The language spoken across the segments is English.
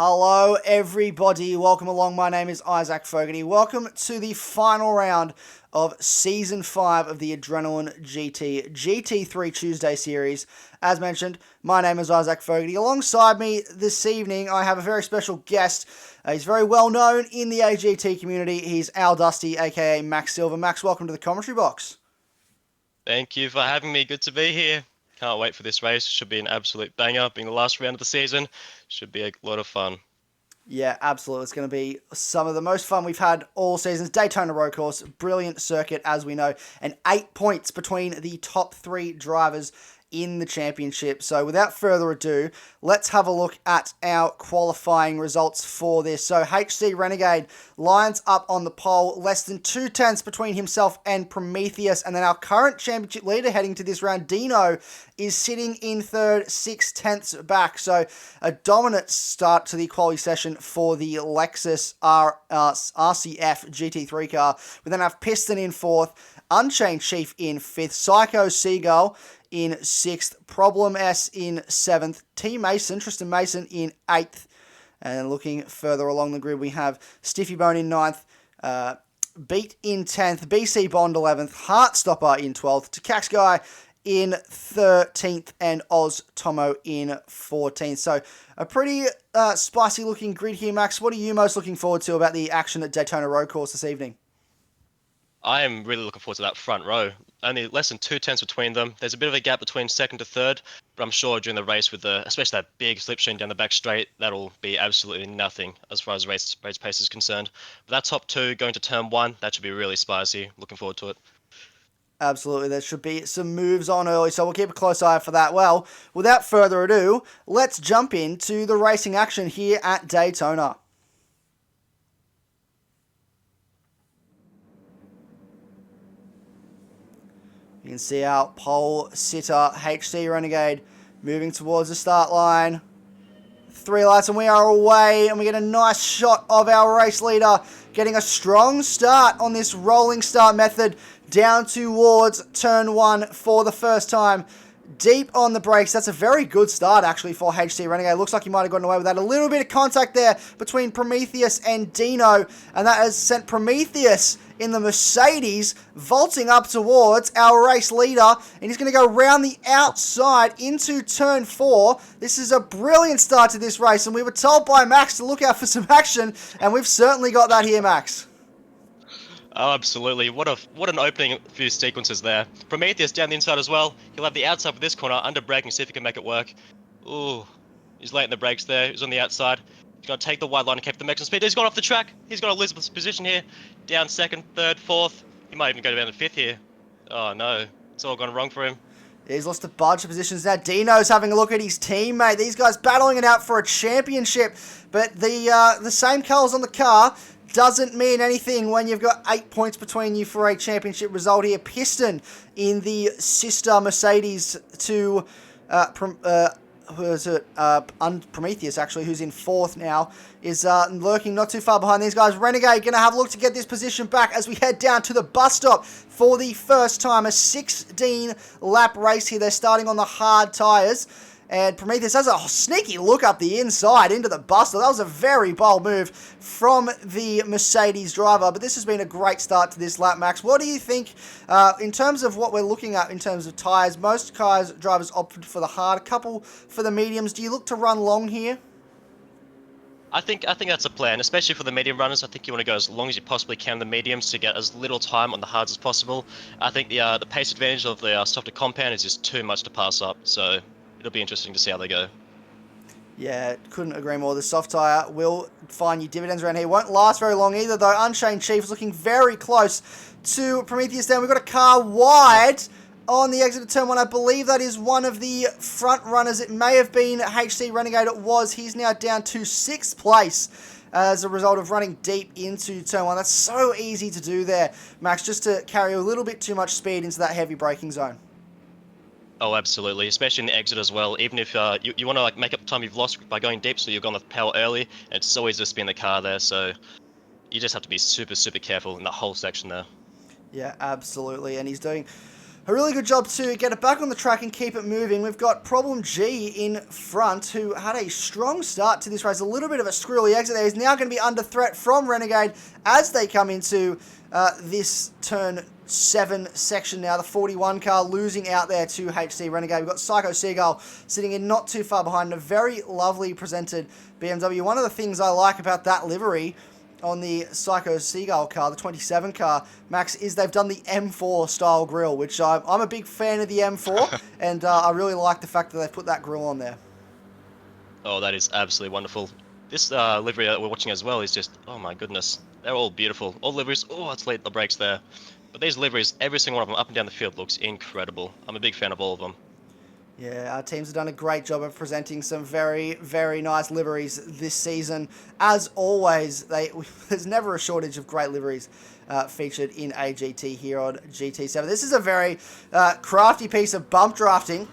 Hello everybody, welcome along. My name is Isaac Fogarty. Welcome to the final round of Season 5 of the Adrenaline GT3 Tuesday series. As mentioned, my name is Isaac Fogarty. Alongside me this evening, I have a very special guest. He's very well known in the AGT community. He's Al Dusty, aka Max Silver. Max, welcome to the commentary box. Thank you for having me. Good to be here. Can't wait for this race. Should be an absolute banger. Being the last round of the season, should be a lot of fun. Yeah, absolutely. It's going to be some of the most fun we've had all seasons. Daytona Road Course, brilliant circuit, as we know, and 8 points between the top 3 drivers in the championship. So without further ado, let's have a look at our qualifying results for this. So HC Renegade lines up on the pole, less than 2 tenths between himself and Prometheus. And then our current championship leader heading to this round, Deano, is sitting in third, 6 tenths back. So a dominant start to the quality session for the Lexus RCF GT3 car. We then have Piston in 4th, Unchained Chief in 5th, Psycho Seagull in 6th, Problem S in 7th, T Mason, Tristan Mason in 8th, and looking further along the grid we have Stiffy Bone in 9th, Beat in 10th, BC Bond 11th, Heartstopper in 12th, Takax Guy in 13th, and Oz Tomo in 14th. So a pretty spicy looking grid here, Max. What are you most looking forward to about the action at Daytona Road Course this evening? I am really looking forward to that front row. Only less than 2 tenths between them. There's a bit of a gap between second to third, but I'm sure during the race with especially that big slipstream down the back straight, that'll be absolutely nothing as far as race pace is concerned. But that top 2 going to turn 1, that should be really spicy. Looking forward to it. Absolutely, there should be some moves on early, so we'll keep a close eye for that. Well, without further ado, let's jump into the racing action here at Daytona. You can see our pole sitter, HC Renegade, moving towards the start line. 3 lights and we are away, and we get a nice shot of our race leader getting a strong start on this rolling start method down towards turn 1 for the first time. Deep on the brakes. That's a very good start, actually, for HC Renegade. Looks like he might have gotten away with that. A little bit of contact there between Prometheus and Deano, and that has sent Prometheus in the Mercedes vaulting up towards our race leader, and he's going to go round the outside into turn 4. This is a brilliant start to this race, and we were told by Max to look out for some action, and we've certainly got that here, Max. Oh, absolutely. What an opening few sequences there. Prometheus down the inside as well. He'll have the outside for this corner, under braking, see if he can make it work. Ooh, he's late in the brakes there. He's on the outside. He's got to take the wide line and keep the maximum speed. He's gone off the track. He's got Elizabeth's position here. Down second, third, fourth. He might even go down to 5th here. Oh no, it's all gone wrong for him. He's lost a bunch of positions now. Dino's having a look at his teammate. These guys battling it out for a championship, but the same colours on the car doesn't mean anything when you've got 8 points between you for a championship result here. Piston in the sister Mercedes to Prometheus, actually, who's in 4th now, is lurking not too far behind these guys. Renegade going to have a look to get this position back as we head down to the bus stop for the first time. A 16-lap race here. They're starting on the hard tyres. And Prometheus has a sneaky look up the inside into the bus stop. That was a very bold move from the Mercedes driver. But this has been a great start to this lap, Max. What do you think in terms of what we're looking at in terms of tyres? Most drivers opted for the hard, a couple for the mediums. Do you look to run long here? I think that's a plan, especially for the medium runners. I think you want to go as long as you possibly can on the mediums to get as little time on the hards as possible. I think the pace advantage of the softer compound is just too much to pass up. So it'll be interesting to see how they go. Yeah, couldn't agree more. The soft tyre will find you dividends around here. Won't last very long either, though. Unchained Chief is looking very close to Prometheus down. We've got a car wide on the exit of turn 1. I believe that is one of the front runners. It may have been HC Renegade. It was. He's now down to 6th place as a result of running deep into turn 1. That's so easy to do there, Max, just to carry a little bit too much speed into that heavy braking zone. Oh, absolutely, especially in the exit as well. Even if you want to make up the time you've lost by going deep, so you've gone the power early, and it's so easy to spin the car there, so you just have to be super, super careful in that whole section there. Yeah, absolutely, and he's doing A really good job to get it back on the track and keep it moving. We've got Problem G in front, who had a strong start to this race. A little bit of a squirrely exit there. He's now going to be under threat from Renegade as they come into this turn 7 section now. The 41 car losing out there to HC Renegade. We've got Psycho Seagull sitting in not too far behind. A very lovely presented BMW. One of the things I like about that livery on the Psycho Seagull car, the 27 car, Max, is they've done the M4 style grille, which I'm a big fan of the M4, and I really like the fact that they've put that grille on there. Oh, that is absolutely wonderful. This livery that we're watching as well is just, oh my goodness, they're all beautiful. All liveries, oh, it's late the brakes there. But these liveries, every single one of them up and down the field looks incredible. I'm a big fan of all of them. Yeah, our teams have done a great job of presenting some very, very nice liveries this season. As always, there's never a shortage of great liveries featured in AGT here on GT7. This is a very crafty piece of bump drafting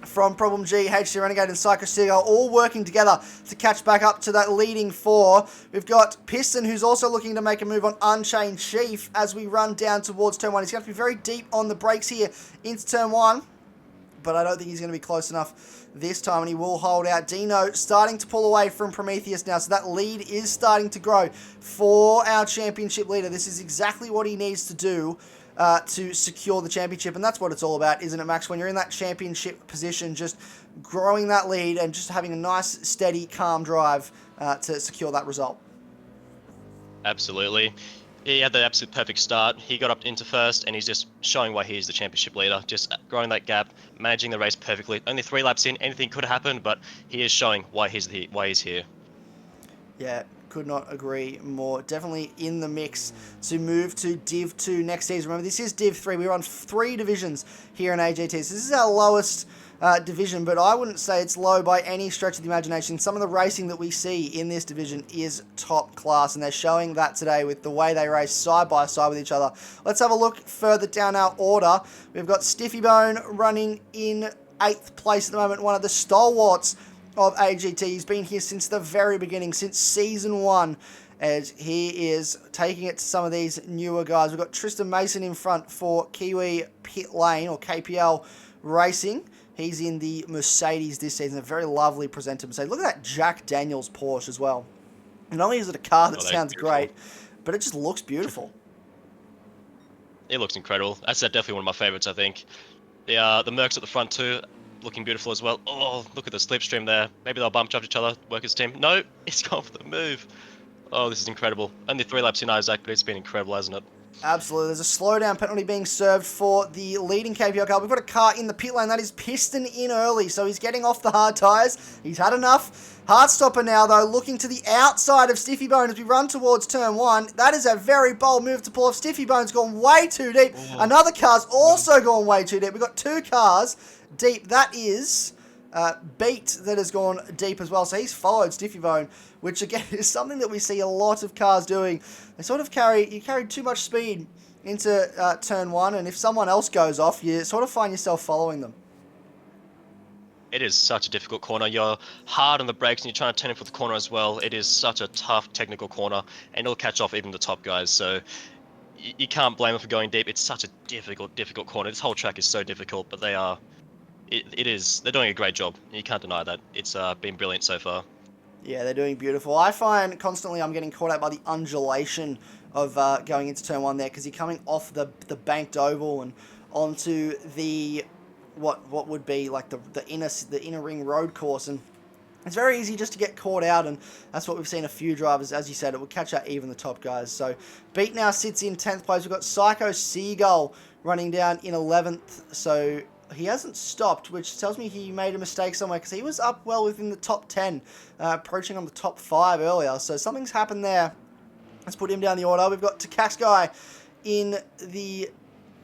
from Problem G, HC Renegade, and Psycho Seagull, all working together to catch back up to that leading 4. We've got Piston, who's also looking to make a move on Unchained Chief as we run down towards turn 1. He's going to be very deep on the brakes here into turn 1. But I don't think he's going to be close enough this time, and he will hold out. Deano starting to pull away from Prometheus now, so that lead is starting to grow for our championship leader. This is exactly what he needs to do to secure the championship, and that's what it's all about, isn't it, Max? When you're in that championship position, just growing that lead and just having a nice, steady, calm drive to secure that result. Absolutely. He had the absolute perfect start. He got up into first, and he's just showing why he's the championship leader. Just growing that gap, managing the race perfectly. Only 3 laps in, anything could have happened, but he is showing why he's here. Yeah, could not agree more. Definitely in the mix to move to Div 2 next season. Remember, this is Div 3. We're on 3 divisions here in AGT. So this is our lowest division, but I wouldn't say it's low by any stretch of the imagination. Some of the racing that we see in this division is top class, and they're showing that today with the way they race side by side with each other. Let's have a look further down our order. We've got Stiffy Bone running in 8th place at the moment, one of the stalwarts of AGT. He's been here since the very beginning, since Season 1, as he is taking it to some of these newer guys. We've got Tristan Mason in front for Kiwi Pit Lane, or KPL Racing. He's in the Mercedes this season, a very lovely presented Mercedes. Look at that Jack Daniels Porsche as well. Not only is it a car that sounds great, but it just looks beautiful. It looks incredible. That's definitely one of my favorites, I think. The Mercs at the front too, looking beautiful as well. Oh, look at the slipstream there. Maybe they'll bump each other, work as a team. No, it's gone for the move. Oh, this is incredible. Only 3 laps in, Isaac, but it's been incredible, hasn't it? Absolutely. There's a slowdown penalty being served for the leading KPL car. We've got a car in the pit lane. That is Piston in early, so he's getting off the hard tyres. He's had enough. Hard stopper now, though, looking to the outside of Stiffy Bone as we run towards turn 1. That is a very bold move to pull off. Stiffy Bone's gone way too deep. Oh. Another car's also gone way too deep. We've got 2 cars deep. That is Beat that has gone deep as well. So he's followed Stiffy Bone, which again is something that we see a lot of cars doing. They sort of carry too much speed into turn 1, and if someone else goes off, you sort of find yourself following them. It is such a difficult corner. You're hard on the brakes and you're trying to turn in for the corner as well. It is such a tough technical corner, and it'll catch off even the top guys. So you can't blame them for going deep. It's such a difficult corner. This whole track is so difficult, but they are. They're doing a great job. You can't deny that. It's been brilliant so far. Yeah, they're doing beautiful. I find constantly I'm getting caught out by the undulation of going into turn 1 there, because you're coming off the banked oval and onto the what would be like the inner ring road course, and it's very easy just to get caught out, and that's what we've seen a few drivers, as you said, it will catch out even the top guys. So Beat now sits in 10th place. We've got Psycho Seagull running down in 11th, so he hasn't stopped, which tells me he made a mistake somewhere, because he was up well within the top 10, approaching on the top 5 earlier. So something's happened there. Let's put him down the order. We've got Takax in the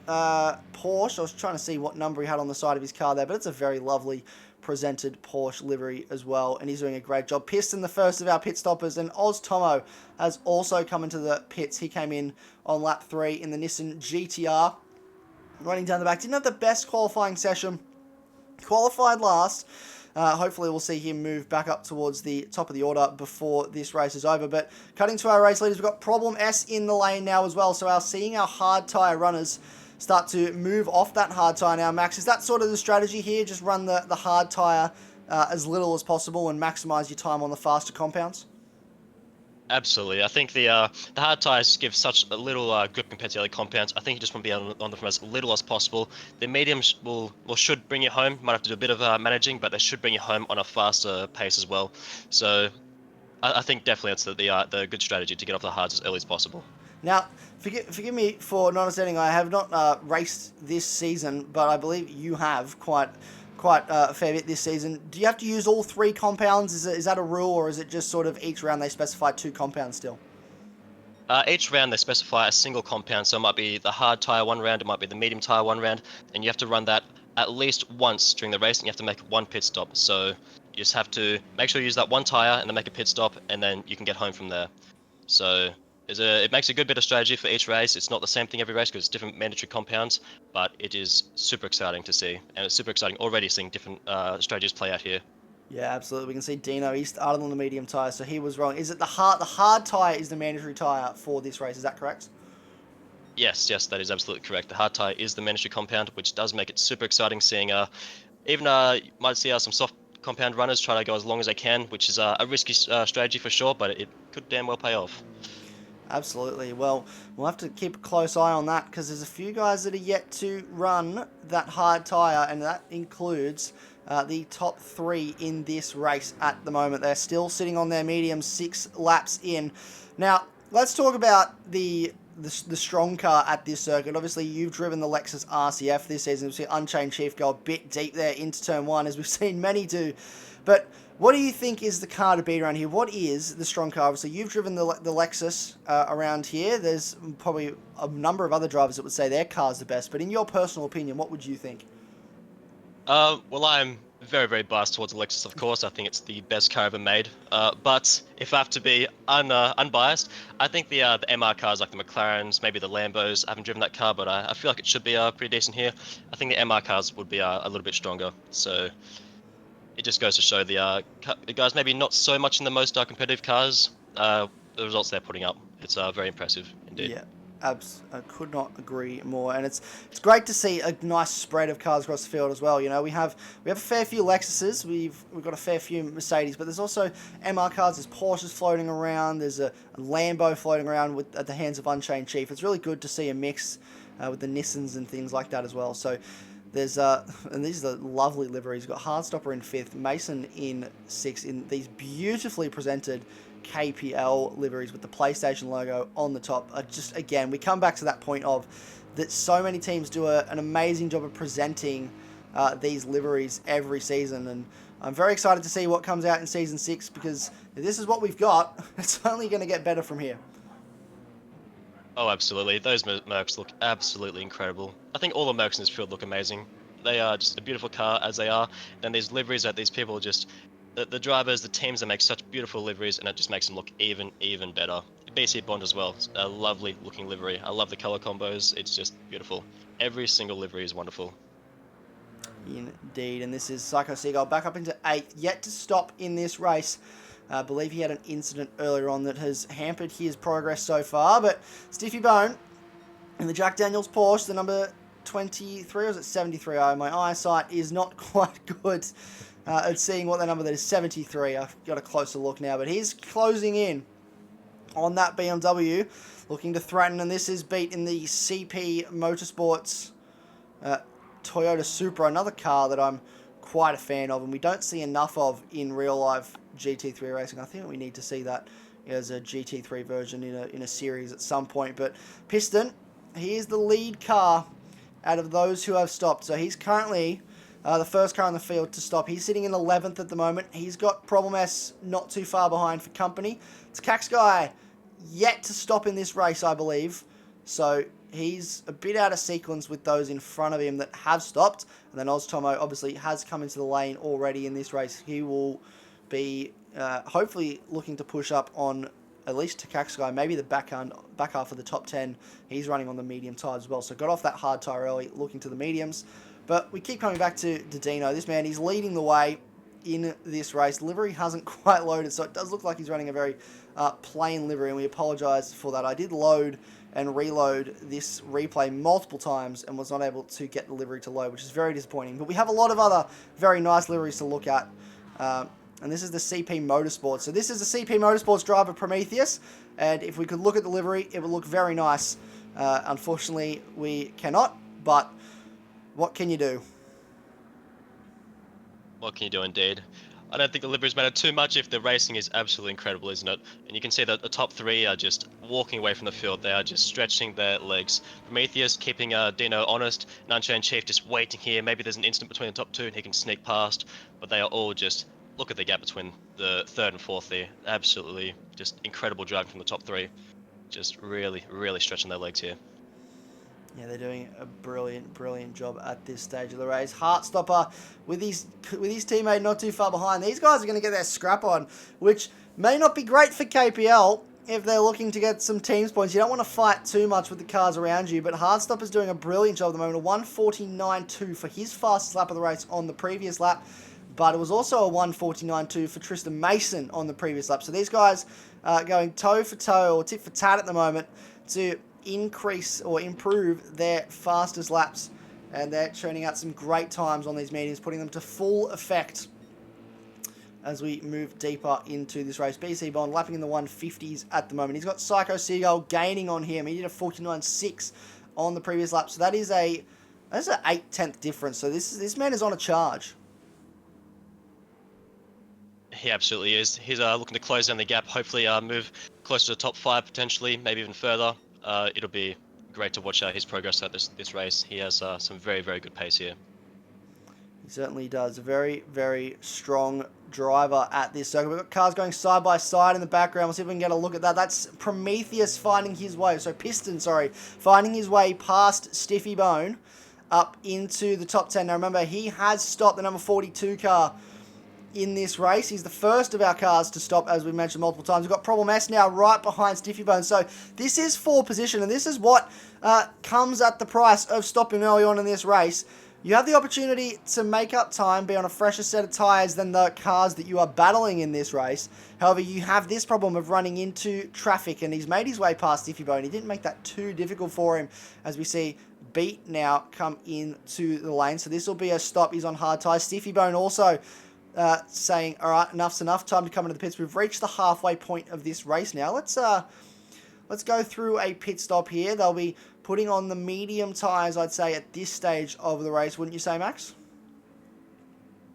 Porsche. I was trying to see what number he had on the side of his car there, but it's a very lovely presented Porsche livery as well, and he's doing a great job. Piston, the first of our pit stoppers, and Oz Tomo has also come into the pits. He came in on lap 3 in the Nissan GTR. Running down the back. Didn't have the best qualifying session. Qualified last. Hopefully we'll see him move back up towards the top of the order before this race is over. But cutting to our race leaders, we've got Problem S in the lane now as well. So seeing our hard tyre runners start to move off that hard tyre now. Max, is that sort of the strategy here? Just run the hard tyre as little as possible and maximise your time on the faster compounds? Absolutely. I think the hard tires give such a little grip compared to the other compounds. I think you just want to be on them from as little as possible. The mediums should bring you home. Might have to do a bit of managing, but they should bring you home on a faster pace as well. So I think definitely that's the good strategy to get off the hards as early as possible. Now, forgive me for not understanding. I have not raced this season, but I believe you have quite a fair bit this season. Do you have to use all 3 compounds? Is that a rule, or is it just sort of each round they specify 2 compounds still? Each round they specify a single compound, so it might be the hard tire one round, it might be the medium tire one round, and you have to run that at least once during the race, and you have to make 1 pit stop. So you just have to make sure you use that 1 tire and then make a pit stop, and then you can get home from there. So it makes a good bit of strategy for each race. It's not the same thing every race because it's different mandatory compounds, but it is super exciting to see, and it's super exciting already seeing different strategies play out here. Yeah, absolutely. We can see Deano, he started on the medium tyre, so he was wrong. Is it the hard tyre is the mandatory tyre for this race, is that correct? Yes, that is absolutely correct. The hard tire is the mandatory compound, which does make it super exciting seeing even you might see some soft compound runners try to go as long as they can, which is a risky strategy for sure, but it could damn well pay off. Absolutely. Well, we'll have to keep a close eye on that because there's a few guys that are yet to run that hard tyre, and that includes the top 3 in this race at the moment. They're still sitting on their medium 6 laps in. Now, let's talk about the strong car at this circuit. Obviously, you've driven the Lexus RCF this season. We've seen Unchained Chief go a bit deep there into turn 1, as we've seen many do. But what do you think is the car to beat around here? What is the strong car? Obviously, you've driven the Lexus around here. There's probably a number of other drivers that would say their car's the best. But in your personal opinion, what would you think? Well, I'm very, very biased towards the Lexus, of course. I think it's the best car ever made. But if I have to be unbiased, I think the MR cars like the McLarens, maybe the Lambos, I haven't driven that car, but I feel like it should be pretty decent here. I think the MR cars would be a little bit stronger. So it just goes to show the guys maybe not so much in the most competitive cars. The results they're putting up, it's very impressive indeed. Yeah, I could not agree more, and it's great to see a nice spread of cars across the field as well. You know, we have a fair few Lexuses, we've got a fair few Mercedes, but there's also MR cars, there's Porsches floating around, there's a Lambo floating around at the hands of Unchained Chief. It's really good to see a mix with the Nissans and things like that as well. So there's and these are the lovely liveries. We've got Hardstopper in 5th, Mason in 6th in these beautifully presented KPL liveries with the PlayStation logo on the top. Just again, we come back to that point of that so many teams do an amazing job of presenting these liveries every season, and I'm very excited to see what comes out in season 6 because if this is what we've got, it's only going to get better from here. Oh, absolutely. Those Mercs look absolutely incredible. I think all the Mercs in this field look amazing. They are just a beautiful car as they are. And these liveries that these people just... The drivers, the teams that make such beautiful liveries, and it just makes them look even better. BC Bond as well. A lovely looking livery. I love the color combos. It's just beautiful. Every single livery is wonderful. Indeed. And this is Psycho Seagull back up into 8th. Yet to stop in this race. I believe he had an incident earlier on that has hampered his progress so far. But Stiffy Bone in the Jack Daniels Porsche, the number 23, or is it 73? Oh, my eyesight is not quite good at seeing what that number that is. 73. I've got a closer look now. But he's closing in on that BMW, looking to threaten. And this is beat in the CP Motorsports Toyota Supra, another car that I'm quite a fan of and we don't see enough of in real life GT3 racing. I think we need to see that as a GT3 version in a series at some point. But Piston, he is the lead car out of those who have stopped. So he's currently the first car on the field to stop. He's sitting in 11th at the moment. He's got Problem S not too far behind for company. It's Cax Guy yet to stop in this race, I believe. So he's a bit out of sequence with those in front of him that have stopped. And then Oztomo obviously has come into the lane already in this race. He will be hopefully looking to push up on at least Takaxkai, maybe the back half of the top 10. He's running on the medium tyres as well. So got off that hard tyre early, looking to the mediums. But we keep coming back to Deano. This man, he's leading the way. in this race. Livery hasn't quite loaded, so it does look like he's running a very plain livery, and we apologise for that. I did load and reload this replay multiple times and was not able to get the livery to load, which is very disappointing. But we have a lot of other very nice liveries to look at. And this is the CP Motorsports. So this is the CP Motorsports driver, Prometheus. And if we could look at the livery, it would look very nice. Unfortunately, we cannot. But what can you do? What can you do, indeed? I don't think the liveries matter too much if the racing is absolutely incredible, isn't it? And you can see that the top three are just walking away from the field. They are just stretching their legs. Prometheus keeping Deano honest. And Unchained Chief just waiting here. Maybe there's an instant between the top two and he can sneak past. But they are all just... Look at the gap between the third and fourth there. Absolutely just incredible driving from the top three. Just really, really stretching their legs here. Yeah, they're doing a brilliant, brilliant job at this stage of the race. Heartstopper with his teammate not too far behind. These guys are going to get their scrap on, which may not be great for KPL if they're looking to get some teams points. You don't want to fight too much with the cars around you, but Heartstopper's doing a brilliant job at the moment. A 1:49.2 for his fastest lap of the race on the previous lap. But it was also a 1:49.2 for Tristan Mason on the previous lap. So these guys are going toe for toe or tit for tat at the moment to increase or improve their fastest laps. And they're churning out some great times on these meetings, putting them to full effect as we move deeper into this race. BC Bond lapping in the 150s at the moment. He's got Psycho Seagull gaining on him. He did a 49.6 on the previous lap. So that's an 8/10 difference. So this man is on a charge. He absolutely is. He's looking to close down the gap, hopefully move closer to the top 5 potentially, maybe even further. It'll be great to watch his progress at this race. He has some very, very good pace here. He certainly does. A very, very strong driver at this circuit. We've got cars going side by side in the background. We'll see if we can get a look at that. That's Prometheus finding his way, finding his way past Stiffy Bone up into the top 10. Now remember, he has stopped the number 42 car in this race. He's the first of our cars to stop, as we mentioned multiple times. We've got Problem S now right behind Stiffy Bone. So this is for position, and this is what comes at the price of stopping early on in this race. You have the opportunity to make up time, be on a fresher set of tyres than the cars that you are battling in this race. However, you have this problem of running into traffic, and he's made his way past Stiffy Bone. He didn't make that too difficult for him, as we see Beat now come into the lane. So this will be a stop. He's on hard tyres. Stiffy Bone also saying, all right, enough's enough, time to come into the pits. We've reached the halfway point of this race now. Let's go through a pit stop here. They'll be putting on the medium tyres, I'd say, at this stage of the race, wouldn't you say, Max?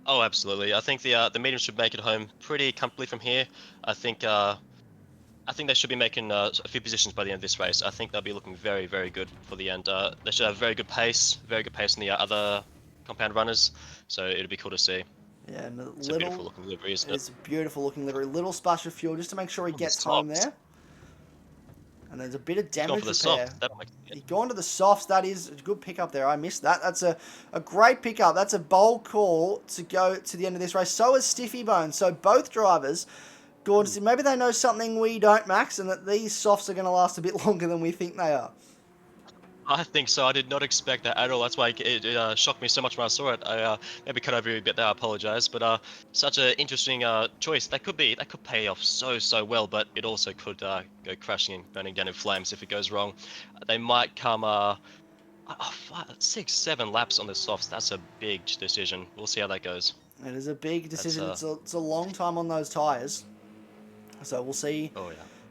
Oh, absolutely. I think the mediums should make it home pretty comfortably from here. I think they should be making a few positions by the end of this race. I think they'll be looking very, very good for the end. They should have very good pace in the other compound runners, so it'll be cool to see. Yeah, and it's a beautiful looking livery, isn't it? It's a beautiful looking livery. Little splash of fuel just to make sure he gets home there. And there's a bit of damage repair. He's gone to the softs. That is a good pickup there. I missed that. That's a great pickup. That's a bold call to go to the end of this race. So is Stiffy Bone. So both drivers, Gordon, maybe they know something we don't, Max, and that these softs are going to last a bit longer than we think they are. I think so. I did not expect that at all. That's why it shocked me so much when I saw it. I maybe cut over you a bit there. I apologize, but such an interesting choice. That could pay off so well, but it also could go crashing and burning down in flames if it goes wrong. They might come 6-7 laps on the softs. That's a big decision. We'll see how that goes. It is a big decision. It's a long time on those tires, so we'll see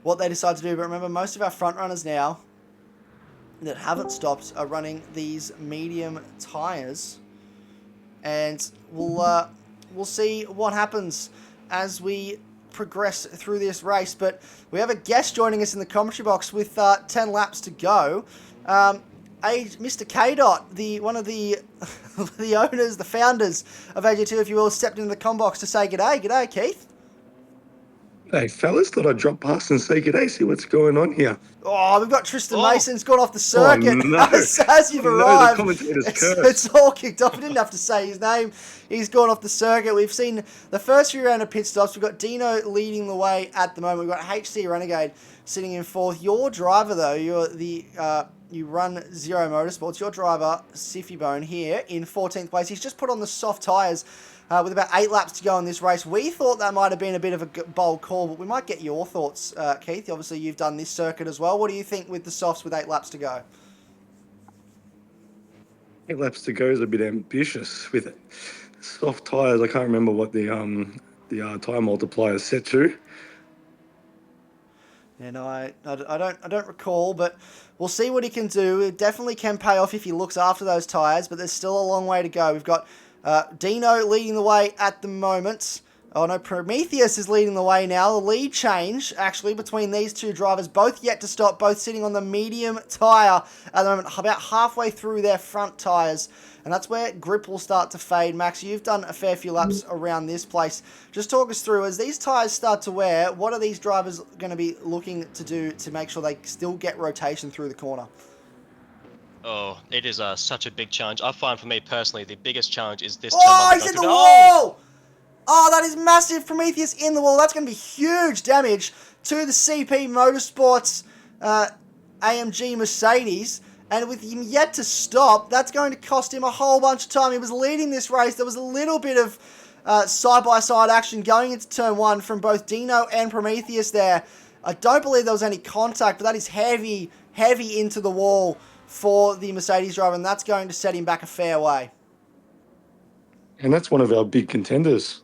what they decide to do. But remember, most of our front runners now that haven't stopped are running these medium tires, and we'll see what happens as we progress through this race. But we have a guest joining us in the commentary box with 10 laps to go. Mr. K-Dot, one of the the owners, the founders of AGT, if you will, stepped into the com box to say g'day. G'day, Keith. Hey, fellas, thought I'd drop past and say g'day, see what's going on here. Oh, we've got Tristan Mason's gone off the circuit. Oh, no. as you've arrived. The commentator's it's all kicked off. We didn't have to say his name. He's gone off the circuit. We've seen the first few round of pit stops. We've got Deano leading the way at the moment. We've got HC Renegade sitting in 4th. Your driver, though, you run Zero Motorsports. Your driver, Siffybone, here in 14th place. He's just put on the soft tyres with about 8 laps to go in this race. We thought that might have been a bit of a bold call, but we might get your thoughts, Keith. Obviously, you've done this circuit as well. What do you think with the softs with 8 laps to go? 8 laps to go is a bit ambitious with it. Soft tyres, I can't remember what the tyre multiplier is set to. Yeah, no, I don't recall, but we'll see what he can do. It definitely can pay off if he looks after those tyres, but there's still a long way to go. We've got Deano leading the way at the moment. Oh no, Prometheus is leading the way now. The lead change, actually, between these two drivers, both yet to stop, both sitting on the medium tyre at the moment, about halfway through their front tyres. And that's where grip will start to fade. Max, you've done a fair few laps around this place. Just talk us through, as these tyres start to wear, what are these drivers going to be looking to do to make sure they still get rotation through the corner? Oh, it is such a big challenge. I find for me personally, the biggest challenge is this. Oh, he's in the wall! Oh, that is massive. Prometheus in the wall. That's going to be huge damage to the CP Motorsports AMG Mercedes. And with him yet to stop, that's going to cost him a whole bunch of time. He was leading this race. There was a little bit of side-by-side action going into turn 1 from both Deano and Prometheus there. I don't believe there was any contact, but that is heavy, heavy into the wall for the Mercedes driver, and that's going to set him back a fair way. And that's one of our big contenders.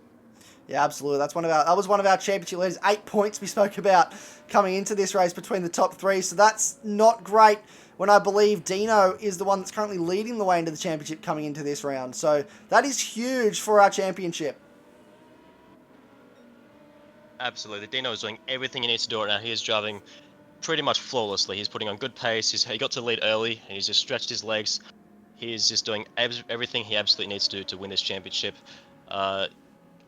Yeah, absolutely. That was one of our championship leaders. 8 points we spoke about coming into this race between the top 3. So that's not great when I believe Deano is the one that's currently leading the way into the championship coming into this round. So that is huge for our championship. Absolutely. Deano is doing everything he needs to do right now. He is driving pretty much flawlessly. He's putting on good pace. He got to lead early, and he's just stretched his legs. He's just doing everything he absolutely needs to do to win this championship.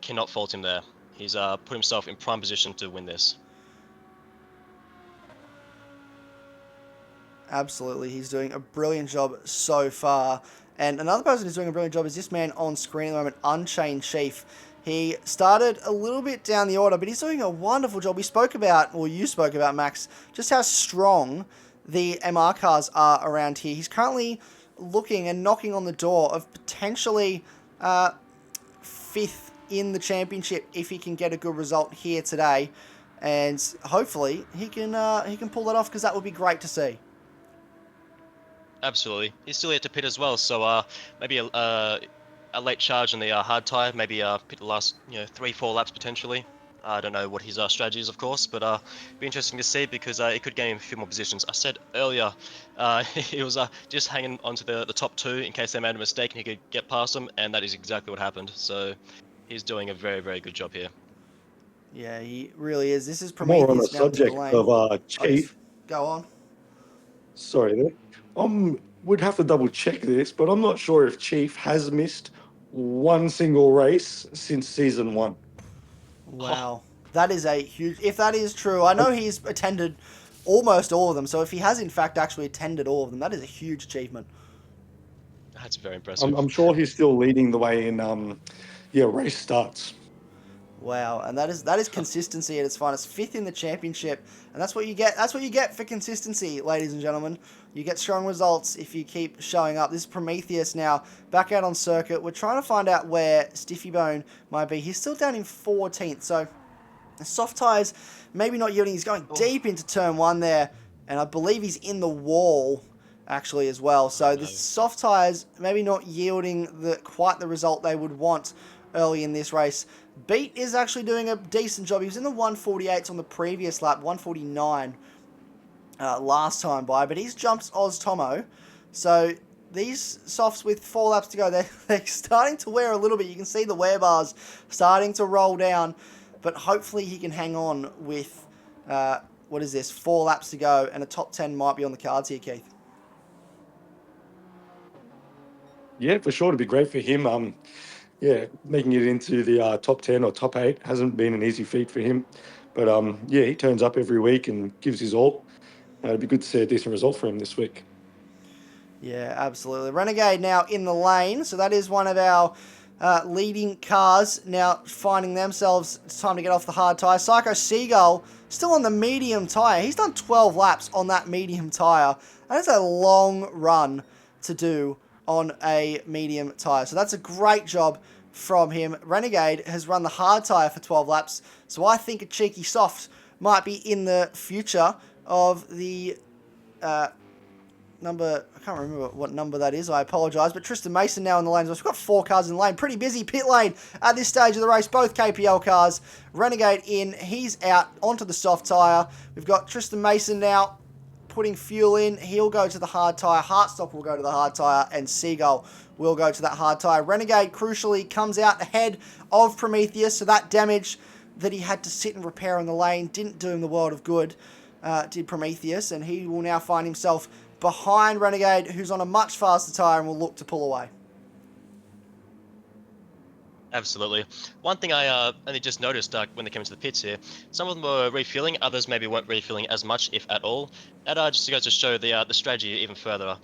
Cannot fault him there. He's put himself in prime position to win this. Absolutely. He's doing a brilliant job so far. And another person who's doing a brilliant job is this man on screen at the moment, Unchained Chief. He started a little bit down the order, but he's doing a wonderful job. You spoke about, Max, just how strong the MR cars are around here. He's currently looking and knocking on the door of potentially 5th in the championship if he can get a good result here today, and hopefully he can pull that off, because that would be great to see. Absolutely, he's still yet to pit as well, so maybe a late charge on the hard tire, maybe pit the last 3-4 laps potentially. I don't know what his strategy is, of course, but be interesting to see, because it could gain him a few more positions. I said earlier he was just hanging onto the top 2 in case they made a mistake and he could get past them, and that is exactly what happened. So he's doing a very, very good job here. Yeah, he really is. This is Prometheus. More on the now subject of Chief. Go on. Sorry there. Would have to double check this, but I'm not sure if Chief has missed one single race since season 1. Wow. That is a huge... If that is true, I know he's attended almost all of them, so if he has in fact actually attended all of them, that is a huge achievement. That's very impressive. I'm sure he's still leading the way in race starts. Wow, and that is consistency at its finest. 5th in the championship, and that's what you get. That's what you get for consistency, ladies and gentlemen. You get strong results if you keep showing up. This is Prometheus now, back out on circuit. We're trying to find out where Stiffybone might be. He's still down in 14th, so the soft tyres maybe not yielding. He's going deep into turn 1 there, and I believe he's in the wall actually as well. So the soft tyres maybe not yielding quite the result they would want early in this race. Beat is actually doing a decent job. He was in the 148s on the previous lap, 149 last time by, but he's jumped Oz Tomo. So these softs with 4 laps to go, they're starting to wear a little bit. You can see the wear bars starting to roll down, but hopefully he can hang on with, 4 laps to go, and a top 10 might be on the cards here, Keith. Yeah, for sure. It'd be great for him. Making it into the top 10 or top 8 hasn't been an easy feat for him. But, he turns up every week and gives his all. It'd be good to see a decent result for him this week. Yeah, absolutely. Renegade now in the lane. So that is one of our leading cars now finding themselves, it's time to get off the hard tyre. Psycho Seagull still on the medium tyre. He's done 12 laps on that medium tyre. That is a long run to do on a medium tyre. So that's a great job from him. Renegade has run the hard tyre for 12 laps. So I think a cheeky soft might be in the future of the number, I can't remember what number that is, I apologise, but Tristan Mason now in the lane. So we've got 4 cars in the lane, pretty busy pit lane at this stage of the race, both KPL cars. Renegade in, he's out onto the soft tyre. We've got Tristan Mason now putting fuel in, he'll go to the hard tyre, Heartstopper will go to the hard tyre, and Seagull will go to that hard tyre. Renegade, crucially, comes out ahead of Prometheus, so that damage that he had to sit and repair in the lane didn't do him the world of good, did Prometheus, and he will now find himself behind Renegade, who's on a much faster tyre and will look to pull away. Absolutely. One thing I only just noticed when they came into the pits here, some of them were refueling, others maybe weren't refueling as much, if at all. And just to show the strategy even further,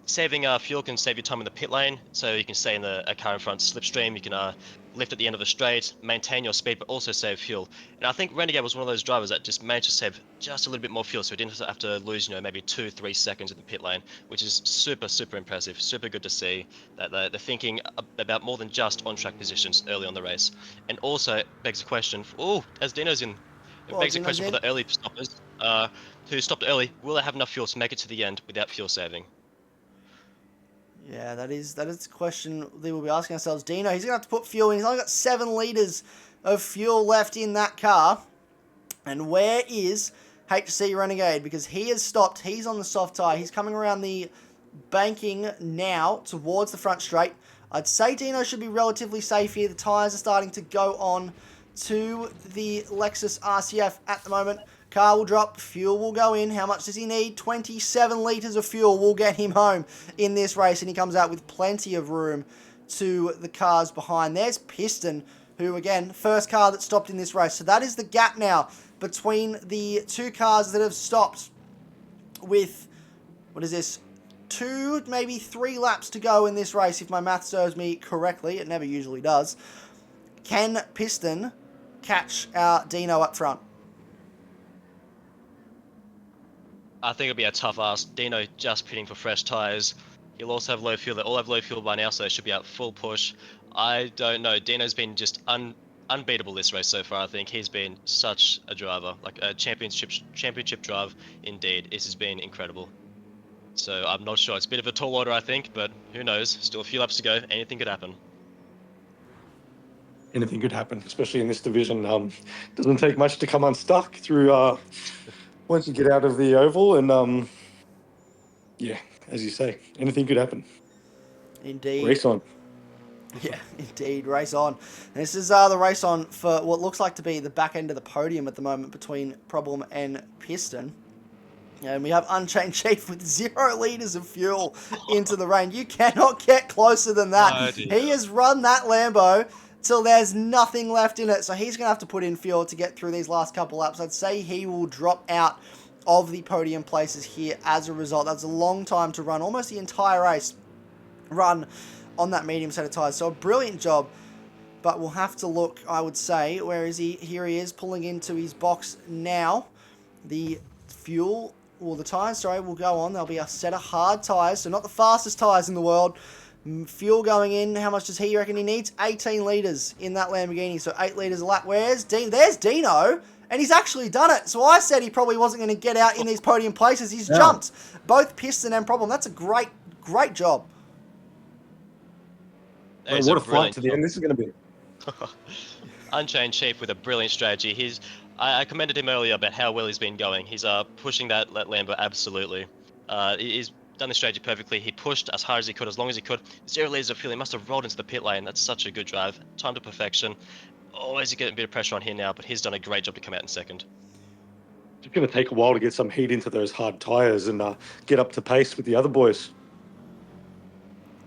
saving fuel can save you time in the pit lane, so you can stay in a car in front slipstream, you can lift at the end of the straight, maintain your speed, but also save fuel. And I think Renegade was one of those drivers that just managed to save just a little bit more fuel, so he didn't have to lose, maybe 2-3 seconds in the pit lane, which is super, super impressive, super good to see that they're thinking about more than just on-track positions early on the race. And also, it begs the question, as Deano's in, it begs the question for the early stoppers, who stopped early, will they have enough fuel to make it to the end without fuel saving? Yeah, that is a question they will be asking ourselves. Deano, he's going to have to put fuel in. He's only got 7 litres of fuel left in that car. And where is HC Renegade? Because he has stopped. He's on the soft tyre. He's coming around the banking now towards the front straight. I'd say Deano should be relatively safe here. The tyres are starting to go on to the Lexus RCF at the moment. Car will drop, fuel will go in. How much does he need? 27 litres of fuel will get him home in this race, and he comes out with plenty of room to the cars behind. There's Piston, who, again, first car that stopped in this race. So that is the gap now between the 2 cars that have stopped with, what is this, 2, maybe 3 laps to go in this race, if my math serves me correctly. It never usually does. Can Piston catch our Deano up front? I think it'll be a tough ask. Deano just pitting for fresh tyres. He'll also have low fuel. They all have low fuel by now, so they should be out full push. I don't know. Deano's been just unbeatable this race so far. I think he's been such a driver, like a championship drive indeed. This has been incredible. So I'm not sure. It's a bit of a tall order, I think, but who knows? Still a few laps to go. Anything could happen. Anything could happen, especially in this division. Doesn't take much to come unstuck through once you get out of the oval, and yeah, as you say, anything could happen. Indeed. Race on. Yeah, indeed, race on. This is the race on for what looks like to be the back end of the podium at the moment between Problem and Piston. And we have Unchained Chief with 0 litres of fuel into the rain. You cannot get closer than that. Oh, he has run that Lambo till there's nothing left in it. So he's going to have to put in fuel to get through these last couple laps. I'd say he will drop out of the podium places here as a result. That's a long time to run, almost the entire race run on that medium set of tyres. So a brilliant job, but we'll have to look, I would say. Where is he? Here he is, pulling into his box now. The fuel, or the tyres, sorry, will go on. There'll be a set of hard tyres, so not the fastest tyres in the world. Fuel going in. How much does he reckon he needs? 18 litres in that Lamborghini, so 8 litres a lap. Where's Deano? There's Deano, and he's actually done it. So I said he probably wasn't going to get out in these podium places. He's jumped both Piston and Problem. That's a great job. What a fight to the end this is going to be. Unchained Chief with a brilliant strategy. I commended him earlier about how well he's been going. He's pushing that Lambo absolutely. He's done the strategy perfectly. He pushed as hard as he could, as long as he could. 0 litres of fuel. He must have rolled into the pit lane. That's such a good drive. Time to perfection. Always getting a bit of pressure on here now, but he's done a great job to come out in second. It's going to take a while to get some heat into those hard tyres and get up to pace with the other boys.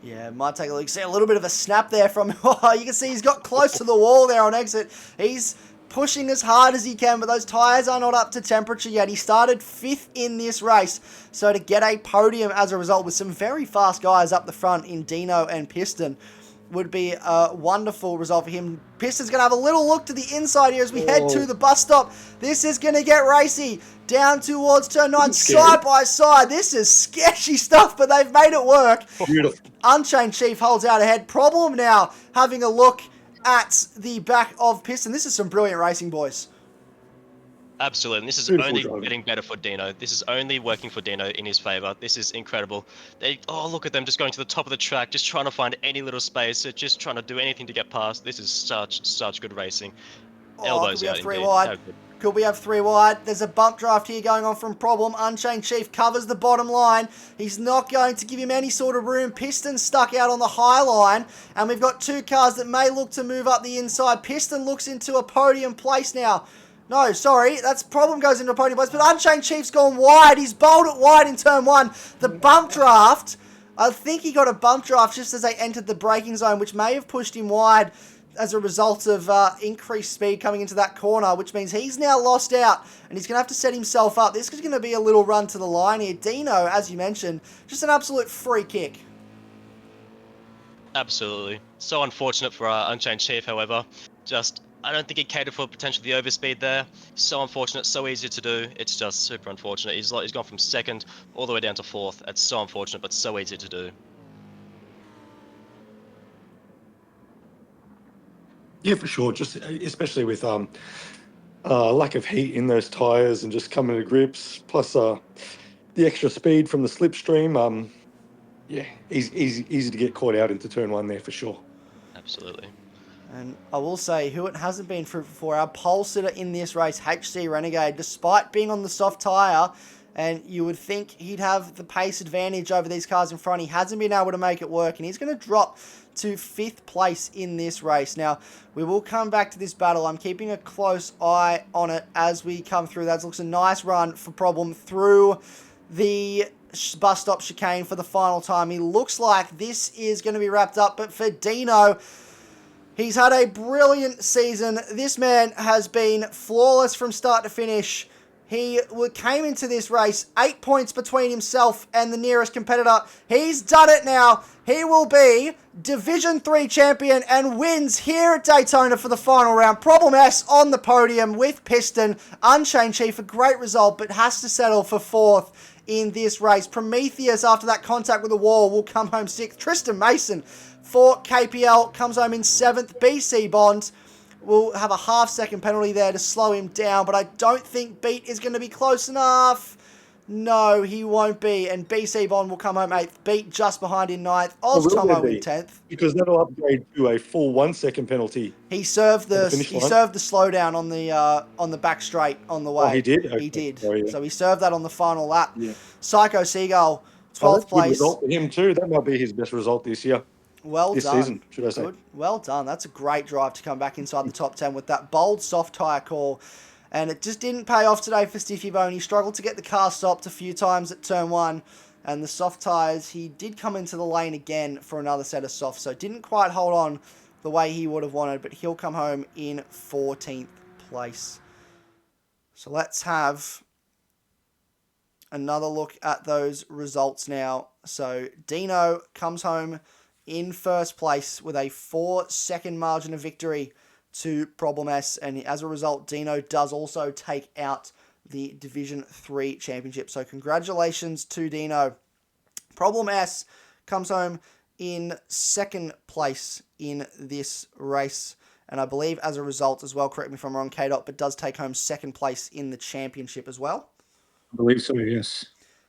Yeah, might take a look. See a little bit of a snap there from him. You can see he's got close to the wall there on exit. He's pushing as hard as he can, but those tyres are not up to temperature yet. He started 5th in this race, so to get a podium as a result with some very fast guys up the front in Deano and Piston would be a wonderful result for him. Piston's going to have a little look to the inside here as we head to the bus stop. This is going to get racy. Down towards turn 9, side by side. This is sketchy stuff, but they've made it work. Beautiful. Unchained Chief holds out ahead. Problem now having a look at the back of Piston. This is some brilliant racing, boys. Absolutely, and this is Beautiful only driving. getting better for Deano. This is only working for Deano in his favour. This is incredible. Oh, look at them just going to the top of the track, just trying to find any little space, just trying to do anything to get past. This is such good racing. Elbows could we out have 3 indeed. wide? So good. Could we have 3 wide? There's a bump draft here going on from Problem. Unchained Chief covers the bottom line. He's not going to give him any sort of room. Piston stuck out on the high line. And we've got 2 cars that may look to move up the inside. Piston looks into a podium place now. No, sorry, that's Problem goes into a podium place, but Unchained Chief's gone wide. He's bowled it wide in turn 1. The bump draft, I think he got a bump draft just as they entered the braking zone, which may have pushed him wide as a result of increased speed coming into that corner, which means he's now lost out, and he's going to have to set himself up. This is going to be a little run to the line here. Deano, as you mentioned, just an absolute free kick. Absolutely. So unfortunate for Unchained Chief, however. I don't think he catered for potentially the overspeed there. So unfortunate, so easy to do. It's just super unfortunate. He's gone from 2nd all the way down to 4th. It's so unfortunate, but so easy to do. Yeah, for sure. Just especially with lack of heat in those tires and just coming to grips, plus the extra speed from the slipstream. Yeah, easy to get caught out into turn 1 there for sure. Absolutely. And I will say, who it hasn't been for our pole sitter in this race, HC Renegade, despite being on the soft tyre, and you would think he'd have the pace advantage over these cars in front, he hasn't been able to make it work, and he's going to drop to 5th place in this race. Now, we will come back to this battle. I'm keeping a close eye on it as we come through. That looks a nice run for Problem through the bus stop chicane for the final time. He looks like this is going to be wrapped up, but for Deano, he's had a brilliant season. This man has been flawless from start to finish. He came into this race 8 points between himself and the nearest competitor. He's done it now. He will be Division 3 champion and wins here at Daytona for the final round. Problem S on the podium with Piston. Unchained Chief, a great result, but has to settle for 4th in this race. Prometheus, after that contact with the wall, will come home 6th. Tristan Mason for KPL comes home in 7th. BC Bond will have a half-second penalty there to slow him down, but I don't think Beat is going to be close enough. No, he won't be, and BC Bond will come home 8th. Beat just behind in 9th. Oz will Tomo there in be? 10th. Because that'll upgrade to a full 1-second penalty. He served the finish line? slowdown on the back straight on the way. Oh, he did? He Okay. did. Oh, yeah. So he served that on the final lap. Yeah. Psycho Seagull, 12th Oh, that's a good place. result for him too. That might be his best result this year. Well This done. season, should I say. Good. Well done. That's a great drive to come back inside the top 10 with that bold soft tyre call. And it just didn't pay off today for Stiffy Bone. He struggled to get the car stopped a few times at turn 1. And the soft tyres, he did come into the lane again for another set of softs. So didn't quite hold on the way he would have wanted. But he'll come home in 14th place. So let's have another look at those results now. So Deano comes home in 1st place with a 4-second margin of victory to Problem S, and as a result, Deano does also take out the Division 3 championship. So congratulations to Deano. Problem S comes home in 2nd place in this race, and I believe as a result as well, correct me if I'm wrong, K-Dot, but does take home 2nd place in the championship as well. I believe so, yes.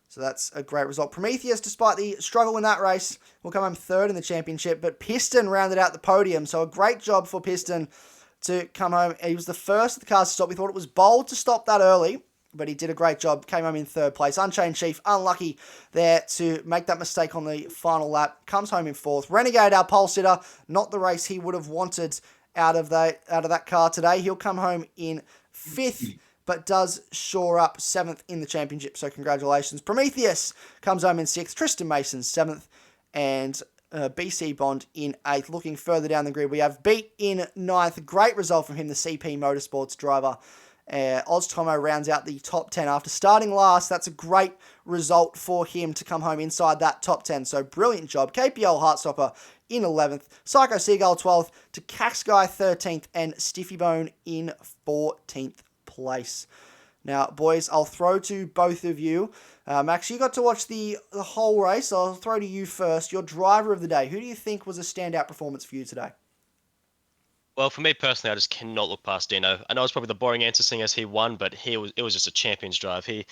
So that's a great result. Prometheus, despite the struggle in that race, will come home 3rd in the championship, but Piston rounded out the podium, so a great job for Piston to come home. He was the first of the cars to stop. We thought it was bold to stop that early, but he did a great job. Came home in 3rd place. Unchained Chief, unlucky there to make that mistake on the final lap. Comes home in 4th. Renegade, our pole sitter, not the race he would have wanted out of that car today. He'll come home in 5th, but does shore up 7th in the championship. So congratulations. Prometheus comes home in 6th. Tristan Mason 7th, and BC Bond in 8th. Looking further down the grid, we have Beat in 9th. Great result from him, the CP Motorsports driver. Oz Tomo rounds out the top 10 after starting last. That's a great result for him to come home inside that top 10. So brilliant job. KPL Heartstopper in 11th, Psycho Seagull 12th, to Caxguy 13th, and Stiffy Bone in 14th place. Now, boys, I'll throw to both of you. Max, you got to watch the whole race. I'll throw to you first. Your driver of the day. Who do you think was a standout performance for you today? Well, for me personally, I just cannot look past Deano. I know it's probably the boring answer seeing as he won, but it was just a champion's drive. He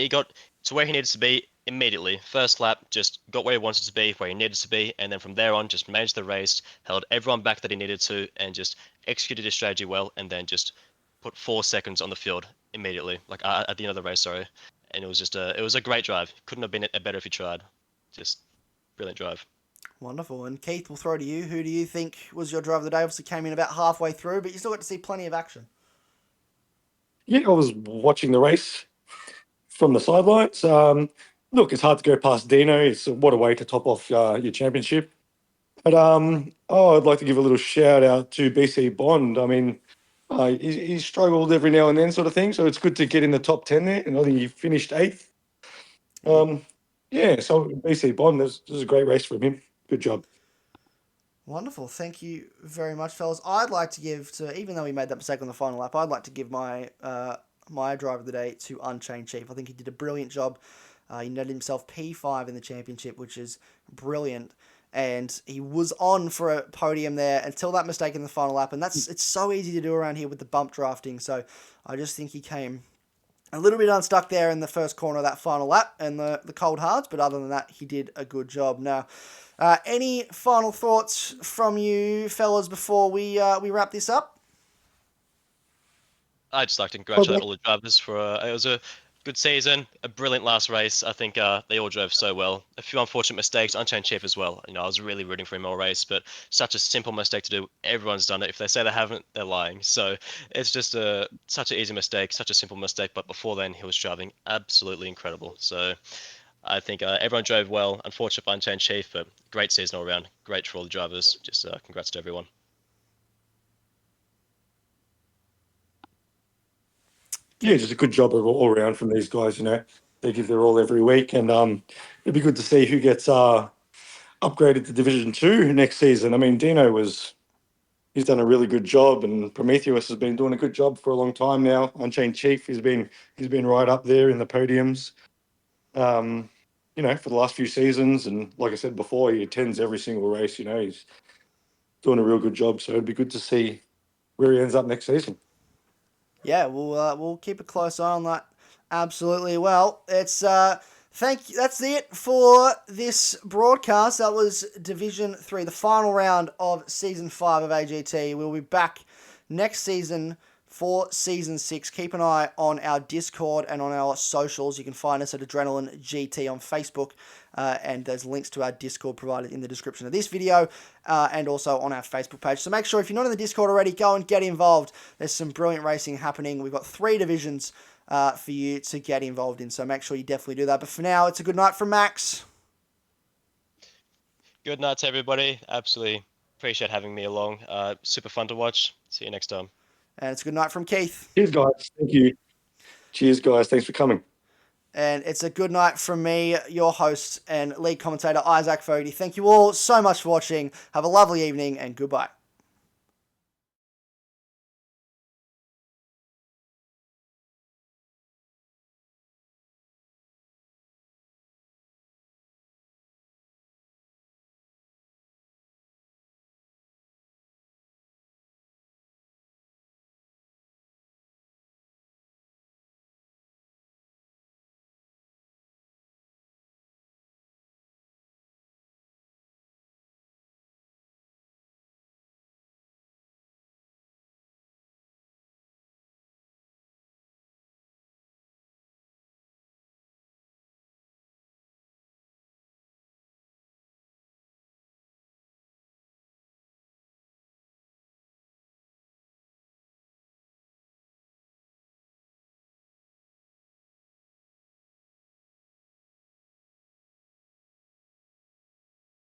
got to where he needed to be immediately. First lap, just got where he wanted to be, where he needed to be, and then from there on, just managed the race, held everyone back that he needed to, and just executed his strategy well, and then just put 4 seconds on the field immediately, like at the end of the race, sorry. And it was a great drive. Couldn't have been better if he tried. Just brilliant drive. Wonderful. And Keith, we'll throw to you. Who do you think was your driver of the day? Obviously came in about halfway through, but you still got to see plenty of action. Yeah, I was watching the race from the sidelines. Look, it's hard to go past Deano. It's what a way to top off your championship. But I'd like to give a little shout out to BC Bond. I mean, he struggled every now and then, sort of thing. So it's good to get in the top 10 there, and I think he finished 8th. Yeah, so BC Bond, this is a great race from him. Good job. Wonderful. Thank you very much, fellas. I'd like to give to, even though he made that mistake on the final lap, I'd like to give my my driver of the day to Unchained Chief. I think he did a brilliant job. He netted himself P5 in the championship, which is brilliant. And he was on for a podium there until that mistake in the final lap. And it's so easy to do around here with the bump drafting. So I just think he came a little bit unstuck there in the first corner of that final lap and the cold hards. But other than that, he did a good job. Now, any final thoughts from you fellas before we wrap this up? I'd just like to congratulate all the drivers for it was a good season, a brilliant last race. I think they all drove so well. A few unfortunate mistakes, Unchained Chief as well. I was really rooting for him all race, but such a simple mistake to do. Everyone's done it. If they say they haven't, they're lying. So it's just such an easy mistake, such a simple mistake. But before then, he was driving absolutely incredible. So I think everyone drove well. Unfortunate for Unchained Chief, but great season all around. Great for all the drivers. Just congrats to everyone. Yeah, just a good job all around from these guys. They give their all every week, and it'd be good to see who gets upgraded to Division 2 next season. I mean, he's done a really good job, and Prometheus has been doing a good job for a long time now. Unchained Chief, he's been right up there in the podiums, for the last few seasons. And like I said before, he attends every single race. He's doing a real good job. So it'd be good to see where he ends up next season. Yeah, we'll keep a close eye on that. Absolutely. Well, it's thank you. That's it for this broadcast. That was Division 3, the final round of Season 5 of AGT. We'll be back next season for Season 6. Keep an eye on our Discord and on our socials. You can find us at Adrenaline GT on Facebook, and there's links to our Discord provided in the description of this video, and also on our Facebook page. So make sure, if you're not in the Discord already, go and get involved. There's some brilliant racing happening. We've got 3 divisions for you to get involved in, so make sure you definitely do that. But for now, it's a good night from Max. Good night to everybody. Absolutely appreciate having me along. Super fun to watch. See you next time. And it's a good night from Keith. Cheers, guys. Thank you. Cheers, guys. Thanks for coming. And it's a good night from me, your host and lead commentator, Isaac Fogarty. Thank you all so much for watching. Have a lovely evening, and goodbye.